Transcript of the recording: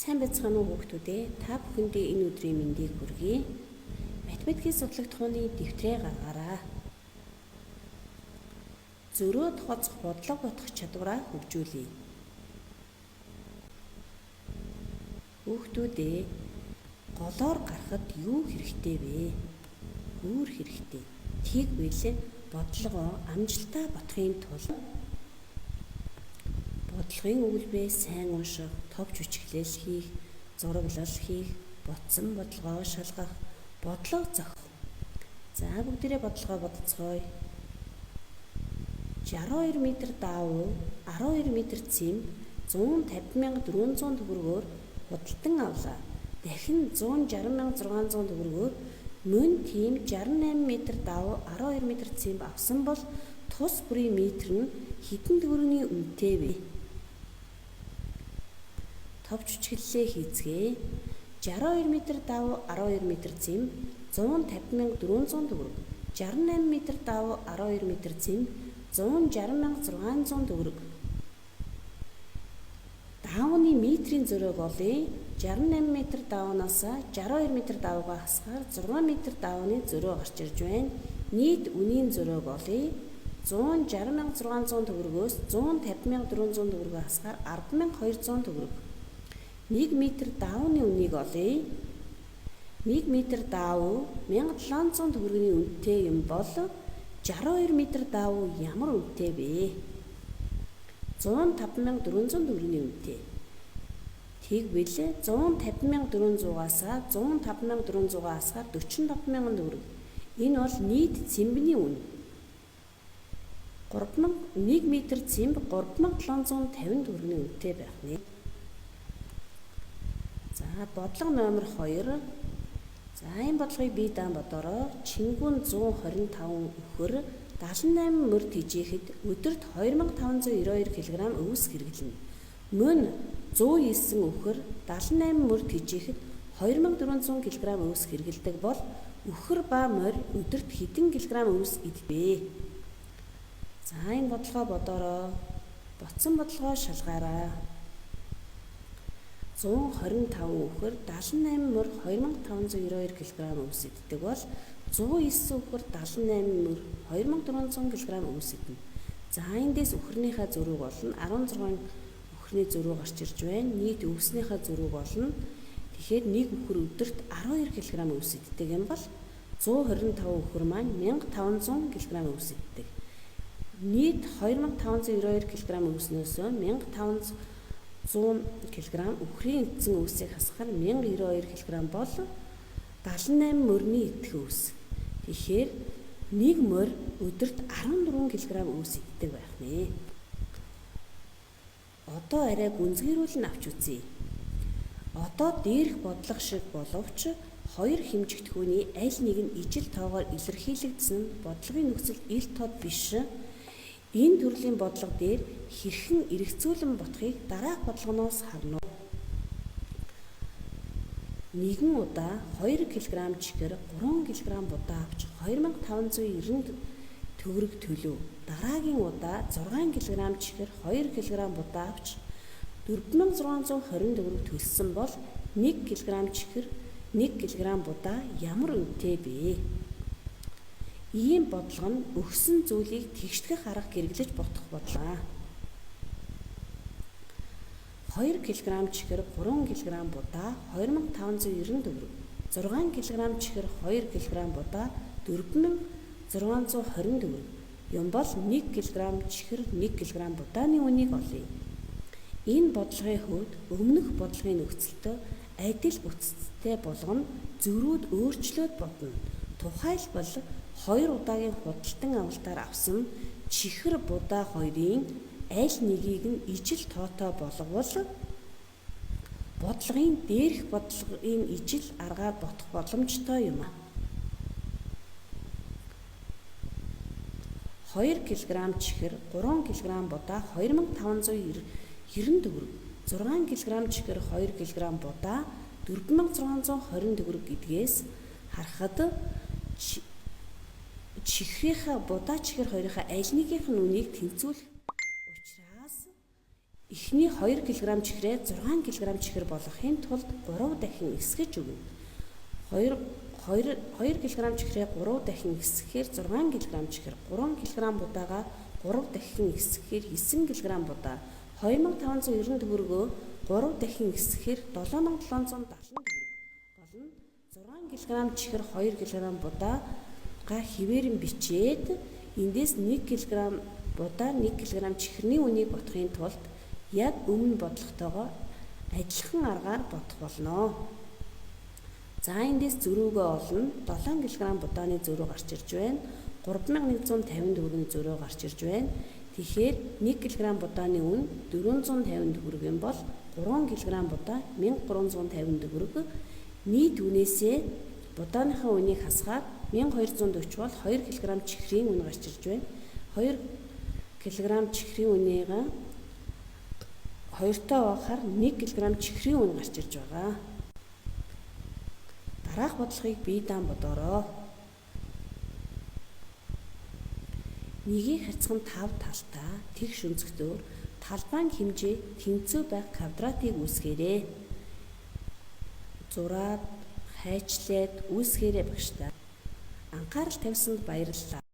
Сайн байцгаана уу хүүхдүүдээ? Та бүхэндээ энэ өдрийн мэндийг хүргэе. Математикийн судлах тухайны дэвтрээ гаргаарай. Зөрөө тооцох бодлого бодох чадвараа хөгжүүлье. Хүүхдүүдээ голоор гарахад юу хэрэгтэй вэ? Үүр хэрэгтэй. Тэгвэл бодлогоо амжилтаа ботхын тулд бодлогын өгүүлбэрээ сайн унших, товч хүчглэл хийх, зураглал хийх, ботсон бодлогоо шалгах, бодлого зохих. За бүгдээрээ бодлогоо бодцгоё. 62 м даавуу 12 м цэм 150,400 төгрөгөөр худалдан авлаа. Дахин 160,600 төгрөгөөр мөн тийм 68 м даавуу 12 м цэм авсан бол тус бүрийн метр нь хэдэн төгрөгийн үнэтэй вэ? Товч хүчглэлээ хийцгээе. 62 м даавуу 12 м цэм 150,400 төгрөг. 68 м даавуу 12 м цэм 160,600 төгрөг. Даавууны метрийн зөрөөг олъё. 68 м даавуунаас 62 м даавуугаа хасгаар 6 м даавууны зөрөө гарч ирж байна. Нийт үнийн зөрөөг олъё. 160,600 төгрөгөөс 150,400 төгрөгөө хасгаар 10,200 төгрөг. 1 м даавууны үнийг олъё. 1 м даавуу 1700 төгрөгийн үнэтэй юм бол 62 м даавуу ямар үнэтэй вэ? 105,400 төгрөгийн үнэтэй. Тэгвэл 150,400-аас 105,400-аа хасгаар 45,000 төгрөг. Энэ бол нийт цэмбний үнэ. 1 м цэмб 3,750 төгрөгийн үнэтэй байх нэ. За бодлого номер 2. За энэ бодлогыг бие даан бодороо. Чингүн 125 өхөр 78 мөр тэжээхэд өдөрт 2592 кг өвс хэрэглэнэ. Мөн 109 өхөр 78 мөр тэжээхэд 2400 кг өвс хэрэглэдэг бол өхөр ба морь өдөрт хэдэн кг өвс идвэ? За энэ бодлогоо бодороо. Ботсон бодлогоо шалгаарай. 125 өхөр 78 мөр 2592 кг өвс иддэг бол 109 өхөр 78 мөр 2400 кг өвс идэнэ. За эндээс өхөрнийхээ зөрүүг олно. 16 өхөрний зөрүү гарч ирж байна. Нийт өвснийхээ зөрүүг олно. Тэгэхээр нэг өхөр өдөрт 12 кг өвс иддэг юм бол 125 өхөр маань 1500 кг өвс иддэг. Нийт 2592 кг өвснөөс 1500 кг өхрийн идсэн өвсийг хасахаар 1092 кг бол 78 мөрний идэх өвс. Тэгэхээр нэг морь өдөрт 14 кг өвс иддэг байх нэ. Одоо арай гүнзгийрүүлэн авч үзье. Одоо дээрх бодлого шиг боловч хоёр хэмжигдэхүүний аль нэг нь ижил тоогоор илэрхийлэгдсэн нь бодлогын нөхцөлд ил тод биш. Энэ төрлийн бодлого дээр хэрхэн эргэцүүлэн ботхыг дараах бодлогоноос харна. Нэгэн удаа 2 кг чихэр 3 кг будаа авч 2590 төгрөг төлөв. Дараагийн удаа 6 кг чихэр 2 кг будаа авч 4620 төгрөг төлсөн бол 1 кг чихэр 1 кг будаа ямар үнэтэй бэ? Ийм бодлого нь өгсөн зүйлийг тэгштгэх арга гэрглэж ботох бодлоо. 2 кг чихэр 3 кг будаа 2590 төгрөг. 6 кг чихэр 2 кг будаа 4620 төгрөг. Юм бол 1 кг чихэр 1 кг будааны үнийг олъё. Энэ бодлогын хувьд өмнөх бодлогын нөхцөлтөө адил бүтцтэй болгоно зөрүүд өөрчлөөд бодно. Тухайлбал 2 удаагийн худалдан авалтаар авсан чихэр будаа хоёрын аль нэгийг нь ижил тоотой болговол бодлогын дээрх бодлогын ижил аргаар ботох боломжтой юм. 2 кг чихэр 3 кг будаа 2590 төгрөг. 6 кг чихэр 2 кг будаа 4620 төгрөг гэдгээс харахад чихрийнхаа будаа чихэр хоёрынхаа аль нэгийнх нь үнийг тэнцвүүлэх учраас Эхний 2 кг чихрээ 6 кг чихэр болгохын тулд 3 дахин эсгэж өгнө. 2 кг чихрээ 3 дахин эсгэхээр 6 кг чихэр, 3 кг будаага 3 дахин эсгэхээр 9 кг будаа, 2590 төгрөгөө 3 дахин эсгэхээр 7770 төгрөг болно. 6 кг чихэр 2 кг будаага хിവэрэн бичээд эндээс 1 кг будаа 1 кг чихэрний үнийг бодохын тулд яг өмнө бодлоготойгоо адилхан аргаар бодох болно. За эндээс зөрүүгөө олно. 7 кг будааны зөрүү гарч ирж байна. 3150 төгрөгийн зөрүү гарч ирж байна. Тэгэхээр 1 кг будааны үн 450 төгрөг юм бол 3 кг будаа 1350 төгрөг. Нийт үнээсээ будааныхаа үнийг хасгаад 1240 бол 2 кг чихрийн үн гарч ирж байна. 2 кг чихрийн үнийг 2-той багахаар 1 кг чихрийн үн гарч ирж байгаа. Дараах бодлогыг бие даан бодороо. Нэгийг харьцах нь 5 талтай тэгш өнцгтөөр талбайн хэмжээ тэнцүү байх квадратыг үүсгээрэй. Зураад, хайчлаад үүсгээрэй багштай. Анхаарал тавьсанд баярлалаа.